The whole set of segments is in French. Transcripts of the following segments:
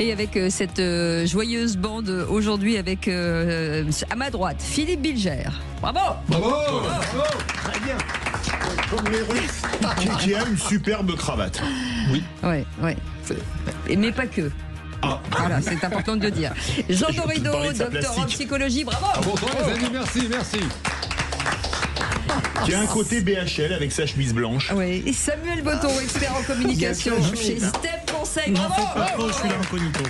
Et avec cette joyeuse bande aujourd'hui avec à ma droite, Philippe Bilger. Bravo. Bravo. Très bien. Comme les Russes. Qui a une superbe cravate. Oui. Ouais. Mais pas que. Ah. Voilà, c'est important de le dire. Jean Dorido, docteur en psychologie, bravo. Bonsoir les amis, merci. Qui a un côté BHL avec sa chemise blanche. Oui. Et Samuel Botton, expert en communication chez Step Conseil, bravo. Je suis là incognito.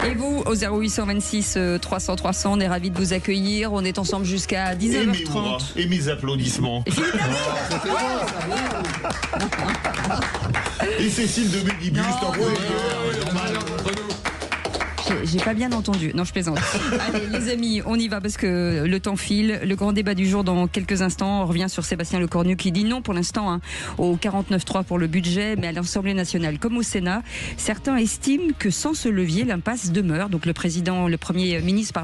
Et vous, au 0826 300 300, on est ravis de vous accueillir. On est ensemble jusqu'à 19h30. Et mes applaudissements. Et Cécile de Bégibus, J'ai pas bien entendu. Non, je plaisante. Allez, les amis, on y va parce que le temps file. Le grand débat du jour dans quelques instants. On revient sur Sébastien Lecornu qui dit non pour l'instant au 49.3 pour le budget, mais à l'Assemblée nationale comme au Sénat, certains estiment que sans ce levier, l'impasse demeure. Donc le Premier ministre,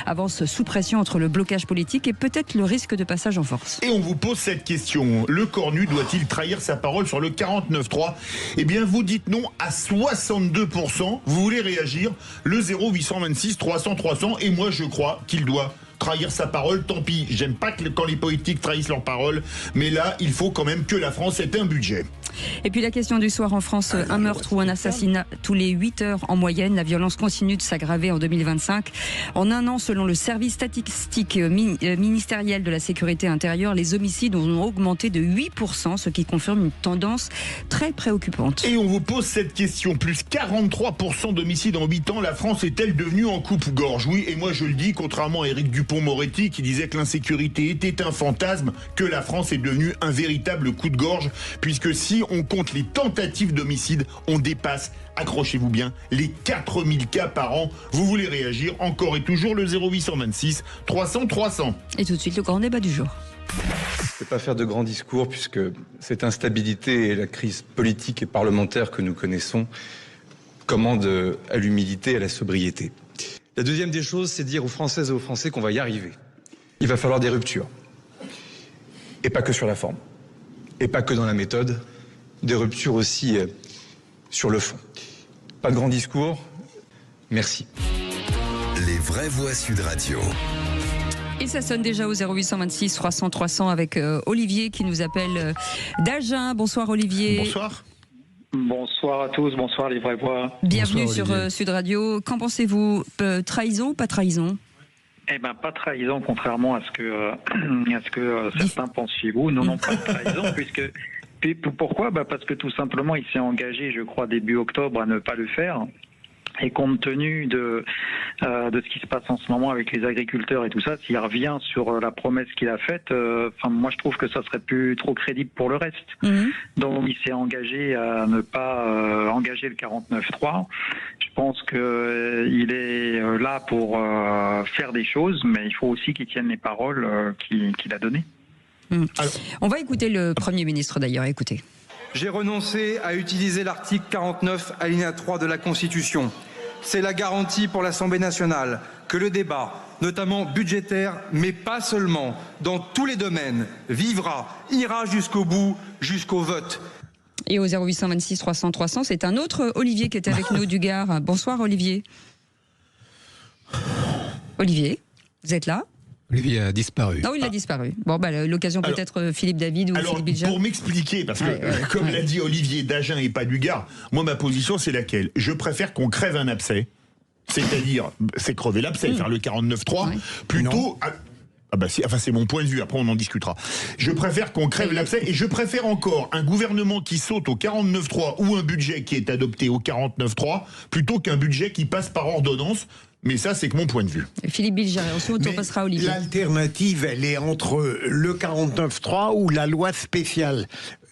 avance sous pression entre le blocage politique et peut-être le risque de passage en force. Et on vous pose cette question. Lecornu doit-il trahir sa parole sur le 49.3 ? Eh bien, vous dites non à 62%. Vous voulez réagir ? Le 0826 300 300 et moi je crois qu'il doit trahir sa parole, tant pis, j'aime pas quand les politiques trahissent leur parole, mais là il faut quand même que la France ait un budget. Et puis la question du soir en France, un meurtre ou un assassinat tous les 8 heures en moyenne. La violence continue de s'aggraver en 2025. En un an, selon le service statistique ministériel de la sécurité intérieure, les homicides ont augmenté de 8%, ce qui confirme une tendance très préoccupante. Et on vous pose cette question, plus 43% d'homicides en 8 ans, la France est-elle devenue en coupe-gorge ? Oui, et moi je le dis, contrairement à Éric Dupond-Moretti qui disait que l'insécurité était un fantasme, que la France est devenue un véritable coup de gorge, puisque si on compte les tentatives d'homicide, on dépasse, accrochez-vous bien, les 4000 cas par an. Vous voulez réagir ? Encore et toujours le 0826 300 300. Et tout de suite, le grand débat du jour. Je ne vais pas faire de grands discours puisque cette instabilité et la crise politique et parlementaire que nous connaissons commandent à l'humilité et à la sobriété. La deuxième des choses, c'est de dire aux Françaises et aux Français qu'on va y arriver. Il va falloir des ruptures. Et pas que sur la forme. Et pas que dans la méthode. Des ruptures aussi sur le fond. Pas de grands discours. Merci. Les vraies voix Sud Radio. Et ça sonne déjà au 0826 300 300 avec Olivier qui nous appelle d'Agen. Bonsoir Olivier. Bonsoir. Bonsoir à tous, bonsoir les vraies voix. Bienvenue sur Sud Radio. Qu'en pensez-vous ? Trahison ou pas trahison ? Eh ben pas trahison, contrairement à ce que certains pensent chez vous. Non, pas de trahison, puisque... Puis pourquoi ? Parce que tout simplement, il s'est engagé, je crois, début octobre à ne pas le faire. Et compte tenu de ce qui se passe en ce moment avec les agriculteurs et tout ça, s'il revient sur la promesse qu'il a faite, moi je trouve que ça serait plus trop crédible pour le reste. Donc il s'est engagé à ne pas engager le 49.3. Je pense qu'il est là pour faire des choses, mais il faut aussi qu'il tienne les paroles qu'il a données. Alors, on va écouter le Premier ministre d'ailleurs, écoutez. J'ai renoncé à utiliser l'article 49 alinéa 3 de la Constitution. C'est la garantie pour l'Assemblée nationale que le débat, notamment budgétaire, mais pas seulement, dans tous les domaines, ira jusqu'au bout, jusqu'au vote. Et au 0826 300 300, c'est un autre Olivier qui est avec nous du Gard. Bonsoir Olivier. Olivier, vous êtes là ? Olivier a disparu. Non, il a disparu. Bon, l'occasion peut-être Philippe David ou Philippe Bilger. Pour m'expliquer, parce que comme l'a dit Olivier d'Agen et pas du Gard, moi ma position c'est laquelle ? Je préfère qu'on crève un abcès, c'est-à-dire c'est crever l'abcès, faire le 49.3, plutôt... c'est mon point de vue, après on en discutera. Je préfère qu'on crève l'abcès et je préfère encore un gouvernement qui saute au 49.3 ou un budget qui est adopté au 49.3 plutôt qu'un budget qui passe par ordonnance. Mais ça, c'est que mon point de vue. Philippe Bilger, ensuite on passera à Olivier. L'alternative, elle est entre le 49.3 ou la loi spéciale.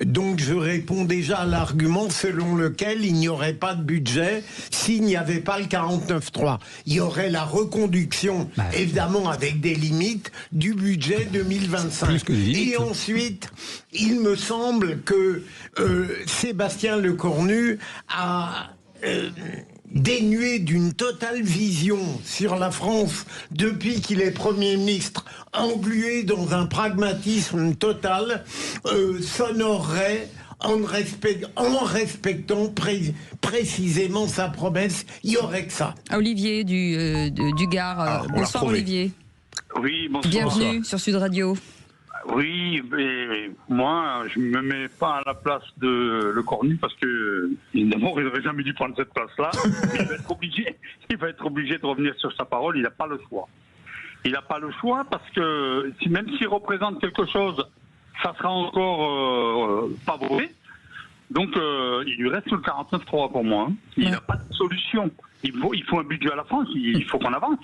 Donc je réponds déjà à l'argument selon lequel il n'y aurait pas de budget s'il n'y avait pas le 49.3. Il y aurait la reconduction, évidemment avec des limites, du budget 2025. Et ensuite, il me semble que Sébastien Lecornu a... dénué d'une totale vision sur la France depuis qu'il est Premier ministre, englué dans un pragmatisme total, s'honorerait en respectant précisément sa promesse. Il y aurait que ça. Olivier du Gard. Bonsoir Olivier. Oui, bonsoir. Bienvenue sur Sud Radio. Oui, mais moi, je me mets pas à la place de Le Cornu parce que, évidemment, il n'aurait jamais dû prendre cette place-là. Il va être obligé de revenir sur sa parole. Il n'a pas le choix. Il n'a pas le choix parce que même s'il représente quelque chose, ça sera encore pas voté. Donc, il lui reste le 49-3 pour moi. Il n'a pas de solution. Il faut un budget à la France, il faut qu'on avance.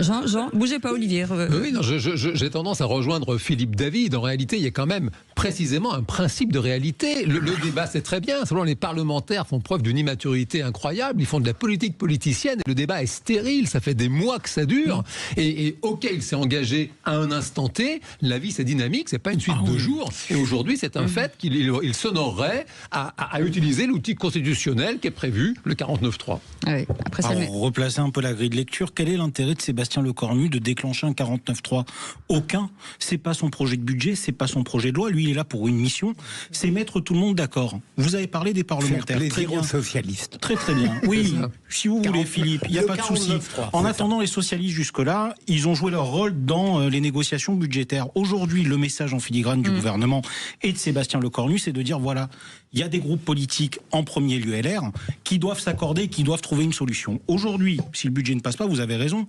Jean, bougez pas Olivier. Oui, non, j'ai tendance à rejoindre Philippe David. En réalité, il y a quand même précisément un principe de réalité. Le débat, c'est très bien. Seulement, les parlementaires font preuve d'une immaturité incroyable. Ils font de la politique politicienne. Le débat est stérile. Ça fait des mois que ça dure. Et OK, il s'est engagé à un instant T. La vie, c'est dynamique. C'est pas une suite de jours. Et aujourd'hui, c'est un fait qu'il s'honorerait à utiliser l'outil constitutionnel qui est prévu, le 49-3. Ouais, après ça, pour replacer un peu la grille de lecture, quel est l'intérêt de Sébastien Lecornu de déclencher un 49.3 ? Aucun. C'est pas son projet de budget, c'est pas son projet de loi. Lui, il est là pour une mission, c'est mettre tout le monde d'accord. Vous avez parlé des parlementaires. Faire plaisir aux socialistes. Très très bien. Oui, si vous voulez, Philippe, il n'y a pas de souci. En attendant, les socialistes jusque-là, ils ont joué leur rôle dans les négociations budgétaires. Aujourd'hui, le message en filigrane du gouvernement et de Sébastien Lecornu, c'est de dire voilà, il y a des groupes politiques, en premier lieu LR, qui doivent s'accorder, qui doivent trouver une solution. Aujourd'hui, si le budget ne passe pas, vous avez raison,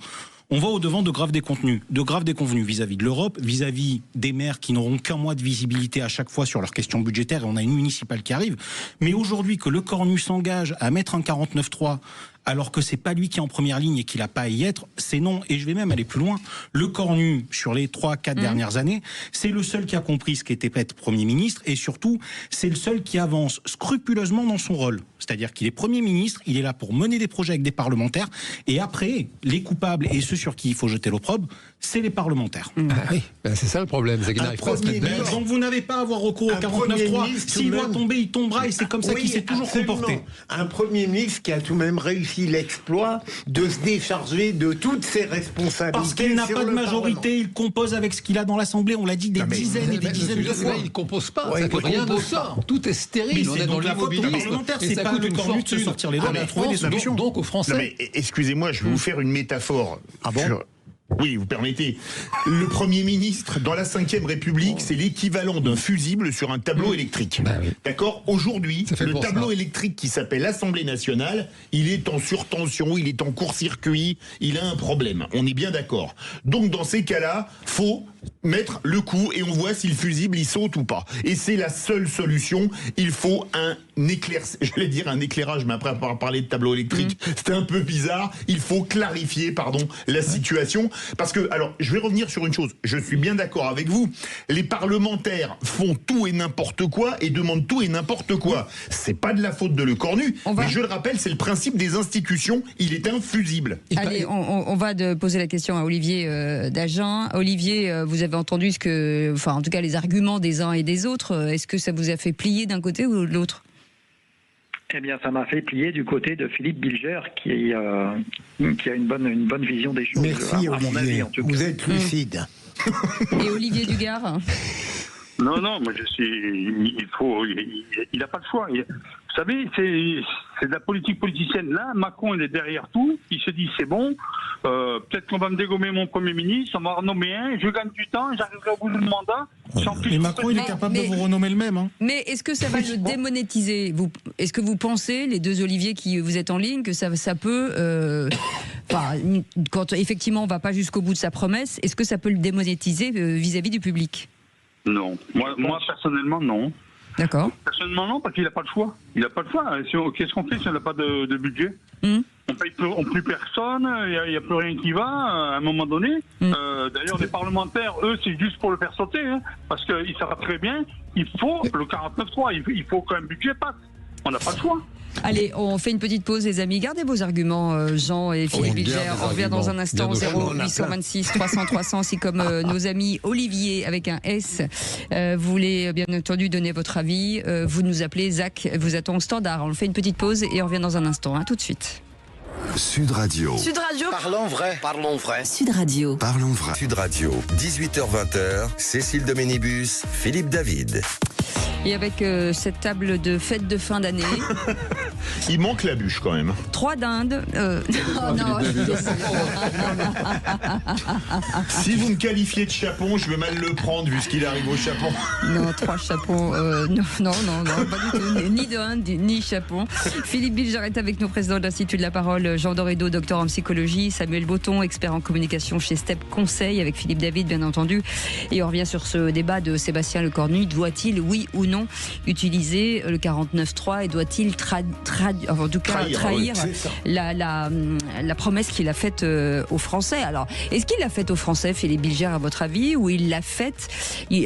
on va au-devant de graves déconvenus vis-à-vis de l'Europe, vis-à-vis des maires qui n'auront qu'un mois de visibilité à chaque fois sur leurs questions budgétaires, et on a une municipale qui arrive. Mais aujourd'hui, que Lecornu s'engage à mettre un 49.3 alors que c'est pas lui qui est en première ligne et qu'il n'a pas à y être, c'est non. Et je vais même aller plus loin. Lecornu, sur les 3-4 dernières années, c'est le seul qui a compris ce qu'était être Premier ministre, et surtout, c'est le seul qui avance scrupuleusement dans son rôle. C'est-à-dire qu'il est Premier ministre, il est là pour mener des projets avec des parlementaires, et après, les coupables et ceux sur qui il faut jeter l'opprobre, c'est les parlementaires. Oui, c'est ça le problème, c'est qu'il n'arrive pas à se mettre d'accord. Donc vous n'avez pas à avoir recours au 49.3. S'il doit tomber, il tombera, et c'est comme ça qu'il s'est toujours comporté. Un Premier ministre qui a tout de même réussi l'exploit de se décharger de toutes ses responsabilités. Parce qu'il n'a pas de majorité, il compose avec ce qu'il a dans l'Assemblée, on l'a dit des dizaines et des dizaines de fois. Il ne compose pas, rien ne sort, tout est stérile, on est dans l'immobilisme. C'est pas le Cornu de se sortir les doigts et de trouver des solutions. Donc aux Français. Excusez-moi, je vais vous faire une métaphore. Ah bon ? Oui, vous permettez. Le Premier ministre, dans la Ve République, c'est l'équivalent d'un fusible sur un tableau électrique. D'accord ? Aujourd'hui, le tableau électrique qui s'appelle l'Assemblée nationale, il est en surtension, il est en court-circuit, il a un problème. On est bien d'accord. Donc, dans ces cas-là, faut mettre le coup et on voit si le fusible, il saute ou pas. Et c'est la seule solution. Il faut un éclairage, mais après, on va parler de tableau électrique, c'était un peu bizarre. Il faut clarifier, la situation. Parce que, alors, je vais revenir sur une chose. Je suis bien d'accord avec vous. Les parlementaires font tout et n'importe quoi et demandent tout et n'importe quoi. C'est pas de la faute de Lecornu. Mais je le rappelle, c'est le principe des institutions. Il est infusible. Allez, on va poser la question à Olivier d'Agen. Olivier, vous avez entendu en tout cas, les arguments des uns et des autres. Est-ce que ça vous a fait plier d'un côté ou de l'autre ? Eh bien, ça m'a fait plier du côté de Philippe Bilger, qui a une bonne vision des choses. Merci, à mon avis, en tout cas. Vous êtes lucide. Et Olivier Dugard ? Non, moi il n'a pas le choix. Vous savez, c'est de la politique politicienne. Là, Macron, il est derrière tout. Il se dit, c'est bon, peut-être qu'on va me dégommer mon Premier ministre, on va en renommer un, je gagne du temps, j'arriverai au bout du mandat. Et Macron, il est capable de vous renommer le même. Hein. Mais est-ce que ça va le démonétiser ? Est-ce que vous pensez, les deux Olivier qui vous êtes en ligne, que ça peut... quand effectivement on ne va pas jusqu'au bout de sa promesse, est-ce que ça peut le démonétiser vis-à-vis du public ? Non. Moi, personnellement, non. D'accord. Personnellement, non, parce qu'il n'a pas le choix. Il n'a pas le choix. Qu'est-ce qu'on fait si on n'a pas de budget ? On paye plus personne, il n'y a plus rien qui va à un moment donné. D'ailleurs, les parlementaires, eux, c'est juste pour le faire sauter, parce qu'ils savent très bien, il faut le 49.3, il faut qu'un budget passe. On n'a pas le choix. Allez, on fait une petite pause, les amis. Gardez vos arguments, Jean et Philippe Bilger. On revient dans un instant. 0826 300 300. Si comme nos amis Olivier avec un S, vous voulez bien entendu donner votre avis, vous nous appelez. Zach vous attend au standard. On fait une petite pause et on revient dans un instant. Tout de suite. Sud Radio. Sud Radio. Parlons vrai. Parlons vrai. Sud Radio. Parlons vrai. Sud Radio. 18h-20h. Cécile Doménibus, Philippe David. Et avec cette table de fête de fin d'année. Il manque la bûche quand même. 3 dindes. Si vous me qualifiez de chapon, je vais mal le prendre vu ce qu'il arrive au chapon. Non, 3 chapons. Non, pas du tout. Ni dinde, ni chapon. Philippe Bilger est avec nous, président de l'Institut de la Parole. Jean Dorédo, docteur en psychologie. Samuel Botton, expert en communication chez Step Conseil, avec Philippe David, bien entendu. Et on revient sur ce débat de Sébastien Lecornu. Doit-il, oui ou non, utiliser le 49.3 et doit-il trahir la promesse qu'il a faite aux Français? Alors, est-ce qu'il l'a faite aux Français, Philippe Bilger, à votre avis, ou il l'a faite,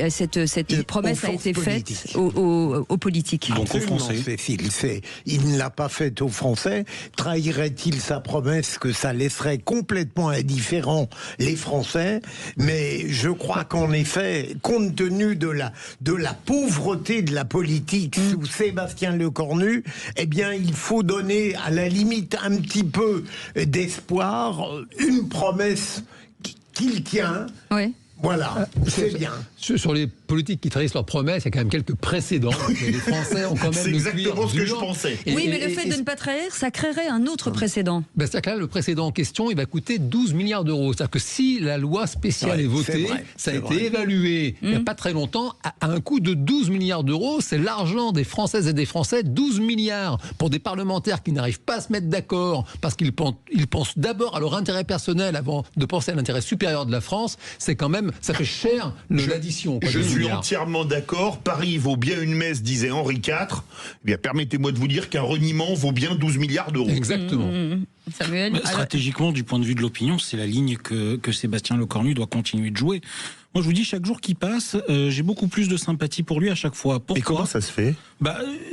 cette promesse a été faite aux politiques? Donc aux Français. Il ne l'a pas faite aux Français. Trahirait-il sa promesse que ça laisserait complètement indifférents les Français? Mais je crois qu'en effet, compte tenu de la pauvreté de la politique sous Sébastien Lecornu, eh bien, il faut donner à la limite un petit peu d'espoir, une promesse qu'il tient. Oui. Voilà, c'est bien. Sur les politiques qui trahissent leurs promesses, il y a quand même quelques précédents. Les Français ont quand même c'est exactement ce que je pensais. Oui, mais le fait de ne pas trahir, ça créerait un autre précédent. C'est-à-dire que là, le précédent en question, il va coûter 12 milliards d'euros. C'est-à-dire que si la loi spéciale est votée, ça a été évalué il n'y a pas très longtemps, à un coût de 12 milliards d'euros. C'est l'argent des Françaises et des Français, 12 milliards pour des parlementaires qui n'arrivent pas à se mettre d'accord parce qu'ils pensent d'abord à leur intérêt personnel avant de penser à l'intérêt supérieur de la France. C'est quand même, ça fait cher l'addition. Je suis entièrement d'accord. Paris vaut bien une messe, disait Henri IV. Eh bien, permettez-moi de vous dire qu'un reniement vaut bien 12 milliards d'euros. Exactement. Samuel, stratégiquement, du point de vue de l'opinion, c'est la ligne que Sébastien Lecornu doit continuer de jouer. Moi, je vous dis, chaque jour qui passe, j'ai beaucoup plus de sympathie pour lui à chaque fois. Pourquoi ? Et comment ça se fait ?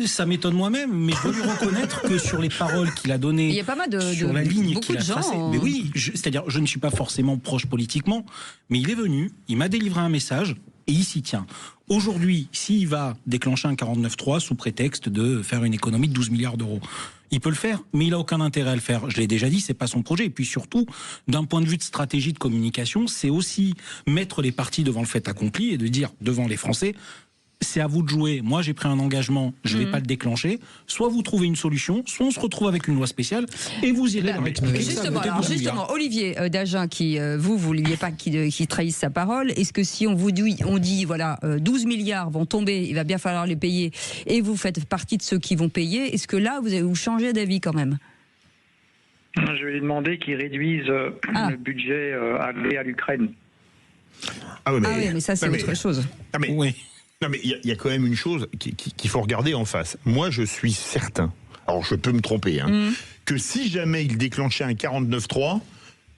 Ça m'étonne moi-même, mais je dois lui reconnaître que sur les paroles qu'il a données, il y a pas mal sur la ligne qu'il a tracée. Mais oui, c'est-à-dire, je ne suis pas forcément proche politiquement, mais il est venu, il m'a délivré un message et il s'y tient. Aujourd'hui, s'il va déclencher un 49.3 sous prétexte de faire une économie de 12 milliards d'euros, il peut le faire, mais il n'a aucun intérêt à le faire. Je l'ai déjà dit, c'est pas son projet. Et puis surtout, d'un point de vue de stratégie de communication, c'est aussi mettre les partis devant le fait accompli et de dire devant les Français, c'est à vous de jouer. Moi, j'ai pris un engagement, je ne vais pas le déclencher. Soit vous trouvez une solution, soit on se retrouve avec une loi spéciale et vous irez leur expliquer. Justement, Olivier Dagen, qui vous vouliez pas qu'il trahisse sa parole, est-ce que si on dit voilà, 12 milliards vont tomber, il va bien falloir les payer, et vous faites partie de ceux qui vont payer, est-ce que là vous changez d'avis quand même? Je vais lui demander qu'il réduise le budget alloué à l'Ukraine. Oui, mais ça c'est autre chose. Oui. Non, mais il y a quand même une chose qu'il faut regarder en face. Moi, je suis certain, alors je peux me tromper, que si jamais il déclenchait un 49.3,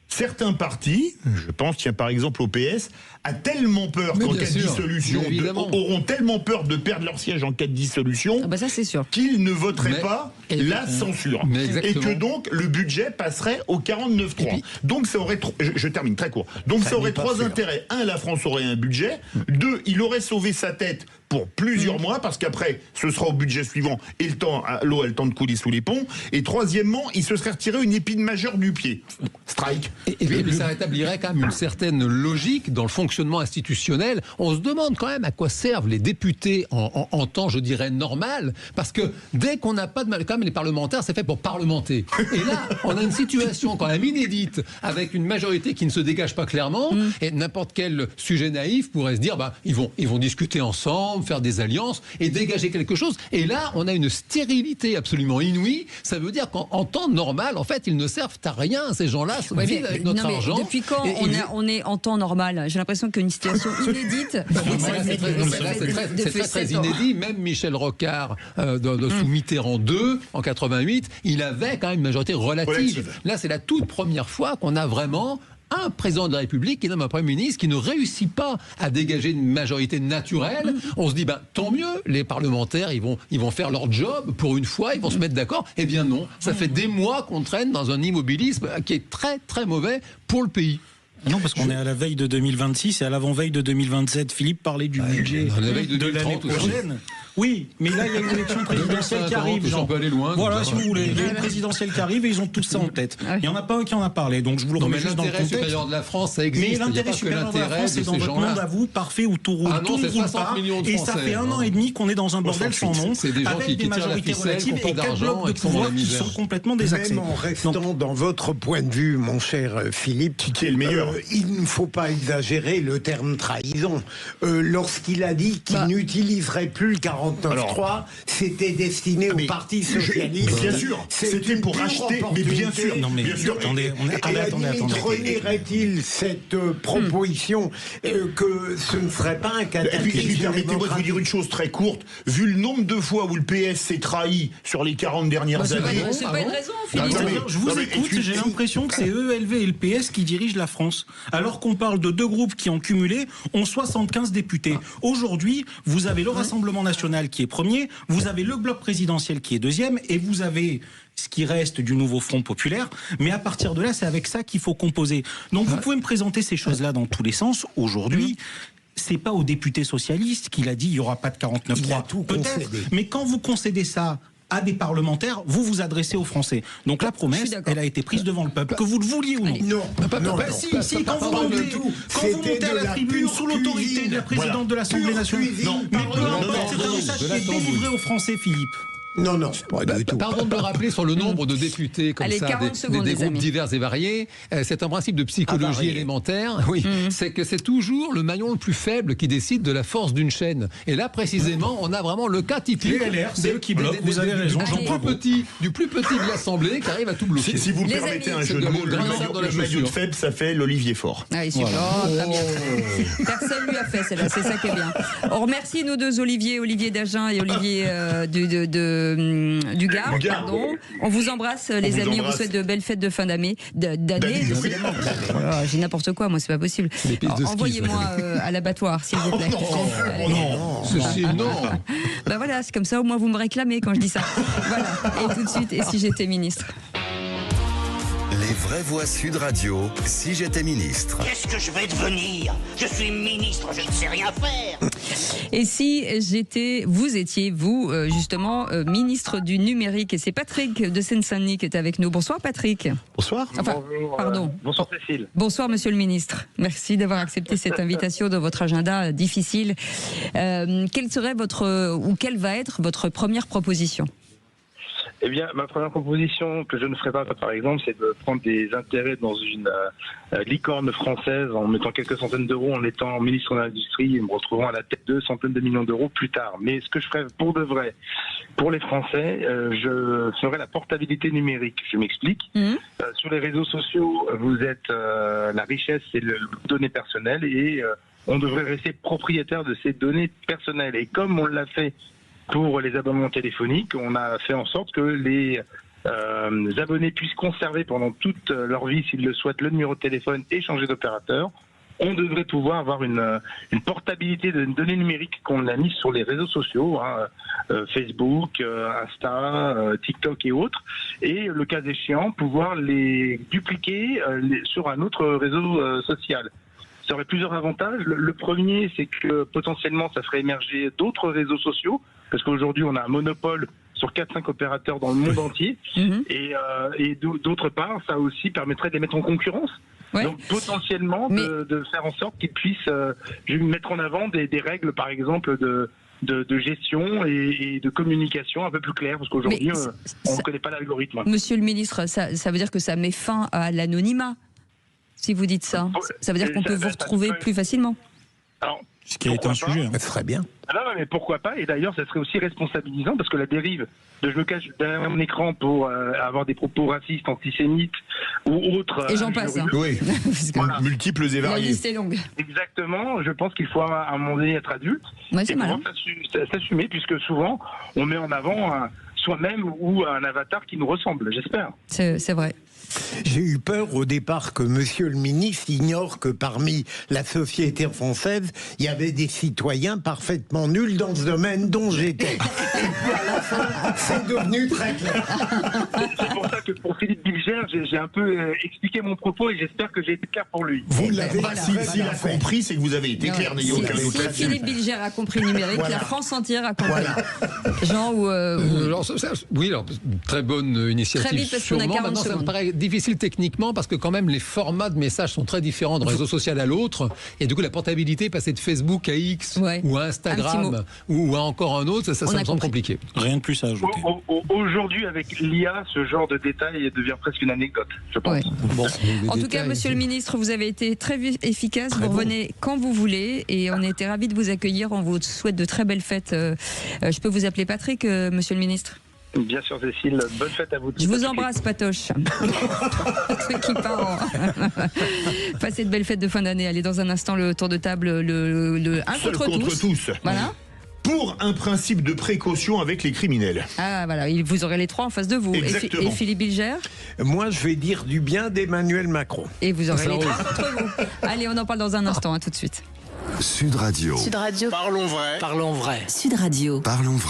certains partis, je pense tiens par exemple au PS, a tellement peur qu'en cas de dissolution, auront tellement peur de perdre leur siège en cas de dissolution, ça c'est sûr, qu'ils ne voteraient pas la censure. Et que donc le budget passerait au 49.3. Donc ça aurait, je termine très court, donc ça aurait 3 intérêts. 1, la France aurait un budget. 2, il aurait sauvé sa tête pour plusieurs mois, parce qu'après, ce sera au budget suivant, et l'eau a le temps de couler sous les ponts. Et troisièmement, il se serait retiré une épine majeure du pied. Strike. Et ça rétablirait quand même une certaine logique dans le fonctionnement institutionnel. On se demande quand même à quoi servent les députés en temps, je dirais, normal, parce que dès qu'on n'a pas de mal, quand même les parlementaires, c'est fait pour parlementer. Et là, on a une situation quand même inédite, avec une majorité qui ne se dégage pas clairement, et n'importe quel sujet naïf pourrait se dire, ils vont discuter ensemble, faire des alliances et dégager quelque chose. Et là, on a une stérilité absolument inouïe. Ça veut dire qu'en temps normal, en fait, ils ne servent à rien. Ces gens-là vivent avec notre argent. Depuis quand on est en temps normal? J'ai l'impression qu'une situation inédite. C'est très inédit. Même Michel Rocard, sous Mitterrand 2, en 88, il avait quand même une majorité relative. Là, c'est la toute première fois qu'on a vraiment un président de la République qui nomme un Premier ministre qui ne réussit pas à dégager une majorité naturelle. On se dit, tant mieux, les parlementaires, ils vont faire leur job pour une fois, ils vont se mettre d'accord. Eh bien non, ça fait des mois qu'on traîne dans un immobilisme qui est très très mauvais pour le pays. Non, parce qu'on est à la veille de 2026 et à l'avant-veille de 2027. Philippe parlait du budget de l'année prochaine. Oui, mais là, il y a une élection présidentielle qui arrive. On peut aller loin. Voilà, si vous voulez. Il y a une présidentielle qui arrive et ils ont tous ça en tête. Il n'y en a pas un qui en a parlé, donc je vous le remets juste dans le contexte. L'intérêt supérieur de la France, ça existe. Mais l'intérêt supérieur de la France, c'est dans votre monde à vous, parfait, où tout roule, tout ne roule pas. Et ça fait 1 an et demi qu'on est dans un bordel sans nom, avec des majorités relatives et 4 blocs de pouvoir qui sont complètement désaxés. Même en restant dans votre point de vue, mon cher Philippe, qui est le meilleur. Il ne faut pas exagérer le terme trahison. Lorsqu'il a dit qu'il n'utiliserait plus le 49.3, c'était destiné au Parti Socialiste. Bien sûr, c'était pour acheter, mais bien sûr. Non, mais bien sûr. attendez. Renierait-il cette proposition que ce ne serait pas un cataclysme? Et puis permettez-moi de vous dire une chose très courte. Vu le nombre de fois où le PS s'est trahi sur les 40 dernières années... C'est pas une raison, Philippe. Je vous écoute, j'ai l'impression que c'est ELV et le PS qui dirigent la France. Alors qu'on parle de 2 groupes qui ont cumulé, ont 75 députés. Aujourd'hui, vous avez le Rassemblement National qui est premier, vous avez le bloc présidentiel qui est deuxième, et vous avez ce qui reste du nouveau Front Populaire. Mais à partir de là, c'est avec ça qu'il faut composer. Donc vous pouvez me présenter ces choses-là dans tous les sens. Aujourd'hui, c'est pas aux députés socialistes qu'il a dit il n'y aura pas de 49.3. Peut-être, mais quand vous concédez ça à des parlementaires, vous vous adressez aux Français. Donc la promesse, elle a été prise devant le peuple, que vous le vouliez ou non. Non. Si, quand vous montez à la tribune sous l'autorité de la présidente de l'Assemblée nationale. Mais peu importe, c'est un message qui est délivré aux Français, Philippe. Non, pas du tout. Pardon de le rappeler sur le nombre de députés comme ça, des groupes divers et variés. C'est un principe de psychologie élémentaire. Oui, c'est que c'est toujours le maillon le plus faible qui décide de la force d'une chaîne. Et là, précisément, on a vraiment le cas typique. Les LR, c'est eux qui bloquent. Vous avez raison, du plus petit de l'Assemblée qui arrive à tout bloquer. Si vous me permettez un jeu de mots, le maillot de faible, ça fait l'Olivier Fort. Ah oui, super. Très bien. Personne lui a fait celle-là, c'est ça qui est bien. On remercie nos 2 Olivier d'Agen et Olivier du Gard, pardon. On vous embrasse, les amis. On vous souhaite de belles fêtes de fin d'année. Décidément. J'ai n'importe quoi, moi, c'est pas possible. Envoyez-moi à l'abattoir, s'il vous plaît. Non. Ben voilà, c'est comme ça, au moins vous me réclamez quand je dis ça. Voilà. Et tout de suite, et si j'étais ministre? Les vraies voix Sud Radio, si j'étais ministre. Qu'est-ce que je vais devenir? Je suis ministre, je ne sais rien faire. Et si vous étiez justement ministre du numérique, et c'est Patrick de Seine-Saint-Denis qui est avec nous. Bonsoir Patrick. Bonsoir. Bonjour, pardon. Bonsoir Cécile. Bonsoir Monsieur le Ministre. Merci d'avoir accepté cette invitation dans votre agenda difficile. Quelle va être votre première proposition? Eh bien, ma première proposition que je ne ferai pas, par exemple, c'est de prendre des intérêts dans une licorne française en mettant quelques centaines d'euros, en étant ministre de l'Industrie et me retrouvant à la tête de centaines de millions d'euros plus tard. Mais ce que je ferai pour de vrai, pour les Français, je ferai la portabilité numérique. Je m'explique. Sur les réseaux sociaux, vous êtes la richesse, c'est les données personnelles et on devrait rester propriétaire de ces données personnelles. Et comme on l'a fait pour les abonnements téléphoniques, on a fait en sorte que les abonnés puissent conserver pendant toute leur vie, s'ils le souhaitent, le numéro de téléphone et changer d'opérateur. On devrait pouvoir avoir une portabilité de données numériques qu'on a mises sur les réseaux sociaux, Facebook, Insta, TikTok et autres, et le cas échéant, pouvoir les dupliquer sur un autre réseau social. Ça aurait plusieurs avantages. Le premier, c'est que potentiellement, ça ferait émerger d'autres réseaux sociaux, parce qu'aujourd'hui, on a un monopole sur 4-5 opérateurs dans le monde entier. Et d'autre part, ça aussi permettrait de les mettre en concurrence. Ouais. Donc potentiellement, de faire en sorte qu'ils puissent mettre en avant des règles, par exemple, de gestion et de communication un peu plus claires, parce qu'aujourd'hui, on ne connaît pas l'algorithme. Monsieur le ministre, ça veut dire que ça met fin à l'anonymat? Si vous dites ça, ça veut dire qu'on peut vous retrouver plus facilement. Alors, ce qui a été un sujet, ça serait bien. Non, mais pourquoi pas? Et d'ailleurs, ça serait aussi responsabilisant, parce que la dérive de je me cache derrière mon écran pour avoir des propos racistes, antisémites ou autres. Et j'en passe. Oui, voilà. Multiples et variés. La liste est longue. Exactement. Je pense qu'il faut à un moment donné être adulte et pouvoir s'assumer, puisque souvent on met en avant soi-même ou un avatar qui nous ressemble, j'espère. C'est vrai. J'ai eu peur au départ que Monsieur le ministre ignore que parmi la société française, il y avait des citoyens parfaitement nuls dans ce domaine dont j'étais. Et puis à la fin, c'est devenu très clair. C'est pour ça que pour Philippe Bilger, j'ai un peu expliqué mon propos et j'espère que j'ai été clair pour lui. Vous l'avez S'il a compris, c'est que vous avez été clair, n'ayez aucun doute Si là-dessus. Philippe Bilger a compris le numérique, Voilà. la France entière a compris. Voilà. Jean ou... Oui, alors, très bonne initiative. Très vite, parce qu'on a sûrement. 40 Maintenant, ça me secondes. paraît difficile techniquement parce que quand même les formats de messages sont très différents d'un réseau social à l'autre. Et du coup, la portabilité, passer de Facebook à X Ouais. ou à Un Instagram ou à encore un autre, ça On me a semble compris. compliqué. Rien de plus à ajouter. Aujourd'hui, avec l'IA, ce genre de détail devient presque une anecdote, je pense. Ouais. Bon, En tout cas, monsieur le ministre, vous avez été très efficace. Vous revenez quand vous voulez et on était ravis de vous accueillir. On vous souhaite de très belles fêtes. Je peux vous appeler Patrick, monsieur le ministre? Bien sûr, Cécile, bonne fête à vous tous. Je vous embrasse, Patoche. Patrick qui part. Passez de belles fêtes de fin d'année. Allez, dans un instant, le tour de table, le un Seul contre tous. Voilà. Pour un principe de précaution avec les criminels. Ah, voilà. Vous aurez les trois en face de vous. Exactement. Et Philippe Bilger. Moi, je vais dire du bien d'Emmanuel Macron. Et vous aurez Ça les roule. trois contre vous. Allez, on en parle dans un instant. Tout de suite. Sud Radio. Sud Radio. Parlons vrai. Parlons vrai. Sud Radio. Parlons vrai.